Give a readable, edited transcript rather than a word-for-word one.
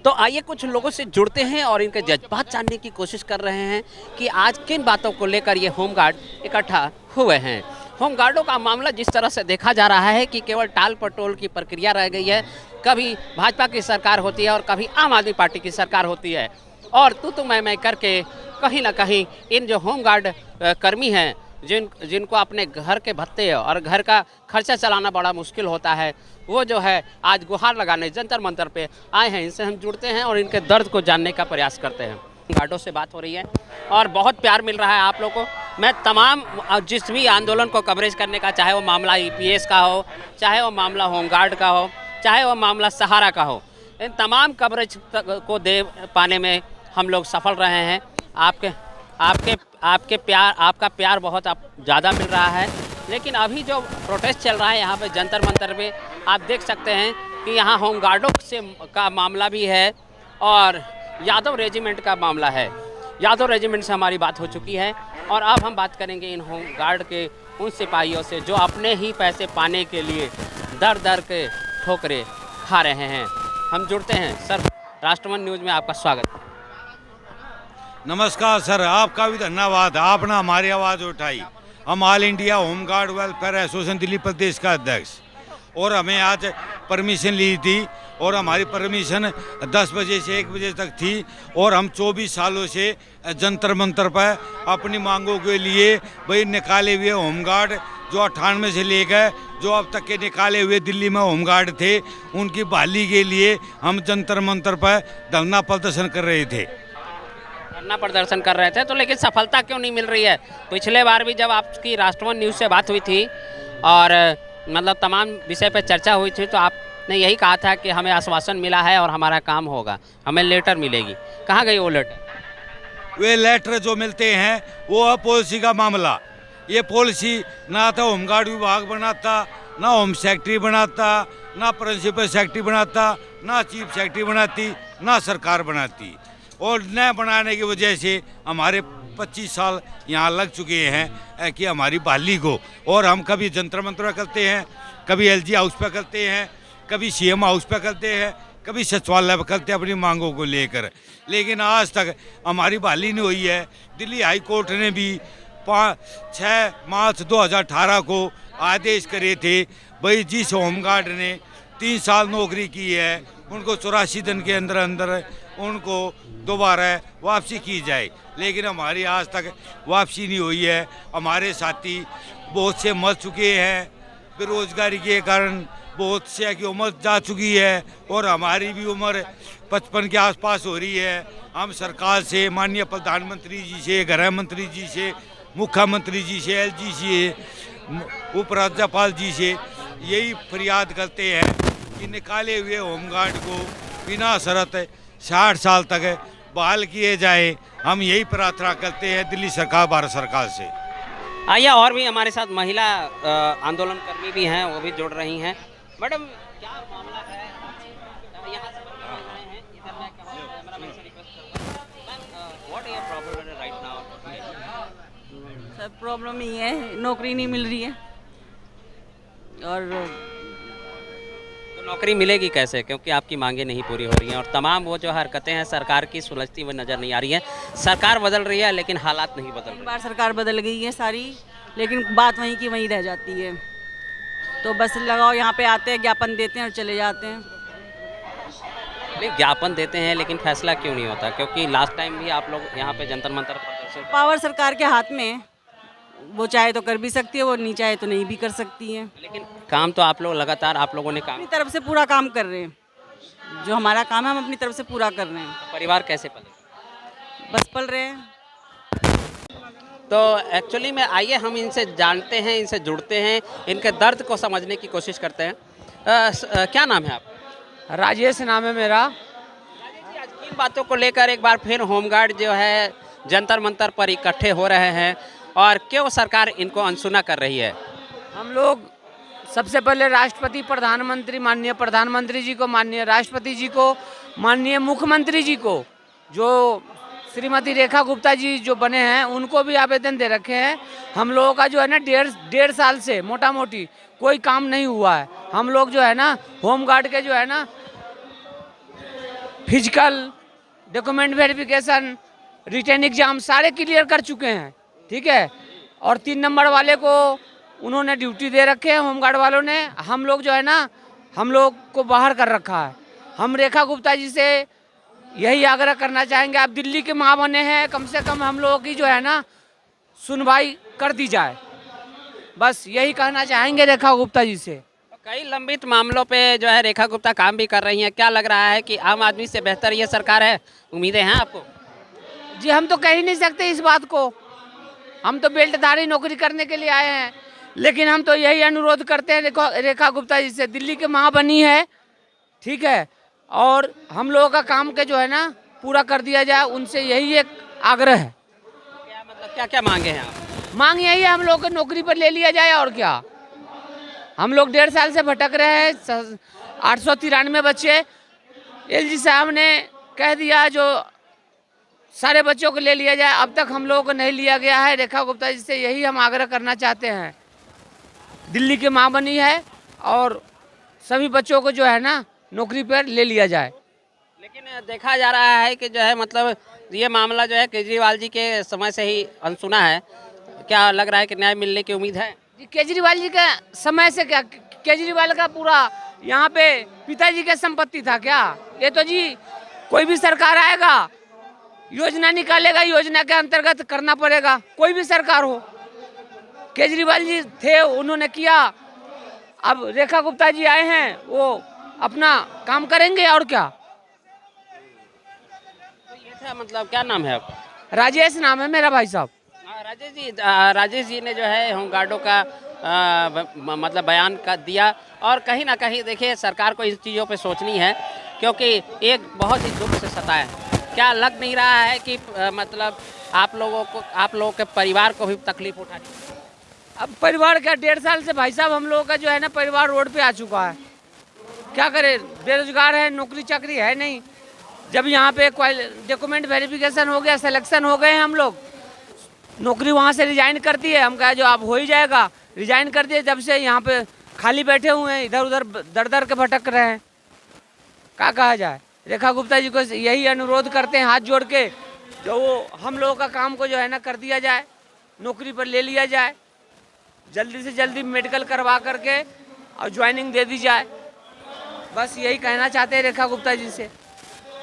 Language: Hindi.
तो आइए कुछ लोगों से जुड़ते हैं और इनके जज्बात जानने की कोशिश कर रहे हैं कि आज किन बातों को लेकर ये होमगार्ड इकट्ठा हुए हैं। होमगार्डों का मामला जिस तरह से देखा जा रहा है कि केवल टाल पटोल की प्रक्रिया रह गई है। कभी भाजपा की सरकार होती है और कभी आम आदमी पार्टी की सरकार होती है, और तू मैं करके कहीं ना कहीं इन जो होमगार्ड कर्मी हैं, जिनको अपने घर के भत्ते और घर का खर्चा चलाना बड़ा मुश्किल होता है, वो जो है आज गुहार लगाने जंतर मंतर पे आए हैं। इनसे हम जुड़ते हैं और इनके दर्द को जानने का प्रयास करते हैं। गार्डों से बात हो रही है और बहुत प्यार मिल रहा है आप लोगों को। मैं तमाम जिस भी आंदोलन को कवरेज करने का, चाहे वो मामला ईपीएस का हो, चाहे वो मामला होमगार्ड का हो, चाहे वो मामला सहारा का हो, इन तमाम कवरेज को दे पाने में हम लोग सफल रहे हैं। आपका प्यार बहुत ज़्यादा मिल रहा है। लेकिन अभी जो प्रोटेस्ट चल रहा है यहाँ पे जंतर मंतर पे, आप देख सकते हैं कि यहाँ होमगार्डों से का मामला भी है और यादव रेजिमेंट का मामला है। यादव रेजिमेंट से हमारी बात हो चुकी है और अब हम बात करेंगे इन होमगार्ड के उन सिपाहियों से जो अपने ही पैसे पाने के लिए दर दर के ठोकरे खा रहे हैं। हम जुड़ते हैं। सर, राष्ट्रमंच न्यूज़ में आपका स्वागत। नमस्कार सर, आपका भी धन्यवाद, आपने हमारी आवाज़ उठाई। हम all India home guard welfare association Delhi Pradesh का अध्यक्ष, और हमें आज परमिशन ली थी और हमारी परमिशन 10 बजे से 1 बजे तक थी। और हम 24 सालों से जंतर मंतर पर अपनी मांगों के लिए भाई निकाले हुए होमगार्ड जो 98 से लेकर जो अब तक के निकाले हुए दिल्ली में होमगार्ड थे, उनकी बहाली के लिए हम जंतर मंतर पर धरना प्रदर्शन कर रहे थे। धरना प्रदर्शन कर रहे थे, तो लेकिन सफलता क्यों नहीं मिल रही है? पिछले बार भी जब आपकी राष्ट्रमंच न्यूज़ से बात हुई थी और मतलब तमाम विषय पर चर्चा हुई थी, तो आपने यही कहा था कि हमें आश्वासन मिला है और हमारा काम होगा, हमें लेटर मिलेगी। कहाँ गई वो लेटर? वे लेटर जो मिलते हैं वो है पॉलिसी का मामला। ये पॉलिसी ना तो होमगार्ड विभाग बनाता, ना होम सेक्रेटरी बनाता, ना प्रिंसिपल सेक्रेटरी बनाता, ना चीफ सेक्रेटरी बनाती, ना सरकार बनाती। और न बनाने की वजह से हमारे 25 साल यहाँ लग चुके हैं कि हमारी बहाली को। और हम कभी जंतर मंतर करते हैं, कभी एलजी हाउस पर करते हैं, कभी सीएम हाउस पर करते हैं, कभी सचिवालय पर करते हैं अपनी मांगों को लेकर, लेकिन आज तक हमारी बहाली नहीं हुई है। दिल्ली हाई कोर्ट ने भी 6 मार्च 2018 को आदेश करे थे, भाई जिस होमगार्ड ने 3 साल नौकरी की है उनको 84 दिन के अंदर अंदर उनको दोबारा वापसी की जाए, लेकिन हमारी आज तक वापसी नहीं हुई है। हमारे साथी बहुत से मर चुके हैं, बेरोजगारी के कारण बहुत से की उम्र जा चुकी है और हमारी भी उम्र 55 के आसपास हो रही है। हम सरकार से, माननीय प्रधानमंत्री जी से, गृह मंत्री जी से, मुख्यमंत्री जी से, एलजी से, उपराज्यपाल जी से यही फरियाद करते हैं कि निकाले हुए होमगार्ड को बिना शर्त 60 साल तक बहाल किए जाए। हम यही प्रार्थना करते हैं दिल्ली सरकार, भारत सरकार से। आइए, और भी हमारे साथ महिला आंदोलन कर्मी भी हैं, वो भी जुड़ रही हैं। मैडम, क्या मामला है? यहाँ से हैं, इधर मैं कैमरामैन से रिक्वेस्ट करता हूँ, ma'am, what is your problem right now? Sir, problem ये है, नौकरी नहीं मिल रही है। और तो नौकरी मिलेगी कैसे, क्योंकि आपकी मांगें नहीं पूरी हो रही हैं और तमाम वो जो हरकतें हैं सरकार की सुलझती हुई नज़र नहीं आ रही हैं। सरकार बदल रही है लेकिन हालात नहीं बदल रहे। बार सरकार बदल गई है सारी, लेकिन बात वहीं की वहीं रह जाती है। तो बस लगाओ, यहाँ पे आते हैं, ज्ञापन देते हैं और चले जाते हैं। नहीं, ज्ञापन देते हैं लेकिन फैसला क्यों नहीं होता? क्योंकि लास्ट टाइम भी आप लोग यहाँ पे जंतर मंतर प्रदर्शन। पावर सरकार के हाथ में है, वो चाहे तो कर भी सकती है, वो नहीं चाहे तो नहीं भी कर सकती है। लेकिन काम तो आप लोग लगातार, आप लोगों ने काम अपनी तरफ से पूरा काम कर रहे हैं। जो हमारा काम है हम अपनी तरफ से पूरा कर रहे हैं। परिवार कैसे पले? बस पल रहे हैं। तो एक्चुअली में आइए हम इनसे जानते हैं, इनसे जुड़ते हैं, इनके दर्द को समझने की कोशिश करते हैं। क्या नाम है आपका? राजेश नाम है मेरा। आज किन बातों को लेकर एक बार फिर होमगार्ड जो है जंतर मंतर पर इकट्ठे हो रहे हैं और क्यों सरकार इनको अनसुना कर रही है? हम लोग सबसे पहले राष्ट्रपति, प्रधानमंत्री, माननीय प्रधानमंत्री जी को, माननीय राष्ट्रपति जी को, माननीय मुख्यमंत्री जी को, जो श्रीमती रेखा गुप्ता जी जो बने हैं, उनको भी आवेदन दे रखे हैं। हम लोगों का जो है ना डेढ़ साल से मोटा मोटी कोई काम नहीं हुआ है। हम लोग जो है ना होमगार्ड के जो है ना physical, document verification, written exam सारे क्लियर कर चुके हैं, ठीक है। और 3 नंबर वाले को उन्होंने ड्यूटी दे रखे हैं, होमगार्ड वालों ने। हम लोग जो है ना, हम लोग को बाहर कर रखा है। हम रेखा गुप्ता जी से यही आग्रह करना चाहेंगे, आप दिल्ली के माँ बने हैं, कम से कम हम लोगों की जो है ना सुनवाई कर दी जाए, बस यही कहना चाहेंगे रेखा गुप्ता जी से। कई लंबित मामलों पे जो है रेखा गुप्ता काम भी कर रही हैं। क्या लग रहा है कि आम आदमी से बेहतर ये सरकार है? उम्मीदें हैं आपको? जी हम तो कह ही नहीं सकते इस बात को, हम तो बेल्टधारी नौकरी करने के लिए आए हैं। लेकिन हम तो यही अनुरोध करते हैं रेखा गुप्ता जी से, दिल्ली के माँ बनी है, ठीक है, और हम लोगों का काम के जो है ना पूरा कर दिया जाए, उनसे यही एक आग्रह है। क्या मतलब क्या क्या मांगे हैं आप? मांग यही है, हम लोग को नौकरी पर ले लिया जाए, और क्या। हम लोग 1.5 साल से भटक रहे हैं। 893 बच्चे एलजी साहब ने कह दिया जो सारे बच्चों को ले लिया जाए, अब तक हम लोगों को नहीं लिया गया है। रेखा गुप्ता जी से यही हम आग्रह करना चाहते हैं, दिल्ली की माँ बनी है और सभी बच्चों को जो है ना नौकरी पर ले लिया जाए। लेकिन देखा जा रहा है कि जो है मतलब ये मामला जो है केजरीवाल जी के समय से ही अनसुना है। क्या लग रहा है कि न्याय मिलने की उम्मीद है? जी केजरीवाल जी के समय से क्या, केजरीवाल का पूरा यहाँ पे पिताजी के संपत्ति था क्या? ये तो जी कोई भी सरकार आएगा योजना निकालेगा, योजना के अंतर्गत करना पड़ेगा, कोई भी सरकार हो। केजरीवाल जी थे, उन्होंने किया, अब रेखा गुप्ता जी आए हैं, वो अपना काम करेंगे, और क्या। तो ये था मतलब, क्या नाम है आपका? राजेश नाम है मेरा भाई साहब। राजेश जी ने जो है होमगार्डों का मतलब बयान का दिया। और कहीं ना कहीं देखिए सरकार को इन चीज़ों पे सोचनी है, क्योंकि एक बहुत ही दुख से सताया है। क्या लग नहीं रहा है कि मतलब आप लोगों के परिवार को भी तकलीफ उठानी? अब परिवार का 1.5 साल से भाई साहब हम लोगों का जो है ना परिवार रोड पे आ चुका है। क्या करें, बेरोजगार है, नौकरी चाकरी है नहीं। जब यहाँ पे डॉक्यूमेंट वेरिफिकेशन हो गया, सिलेक्शन हो गए हैं हम लोग, नौकरी वहाँ से रिजाइन कर दी है। हम कहा जो आप हो ही जाएगा, रिजाइन कर दिए, जब से यहाँ पे खाली बैठे हुए हैं, इधर उधर दर दर के भटक रहे हैं। क्या कहा जाए, रेखा गुप्ता जी को यही अनुरोध करते हैं हाथ जोड़ के, जो वो हम लोगों का काम को जो है ना कर दिया जाए, नौकरी पर ले लिया जाए, जल्दी से जल्दी मेडिकल करवा करके और ज्वाइनिंग दे दी जाए। बस यही कहना चाहते हैं रेखा गुप्ता जी से।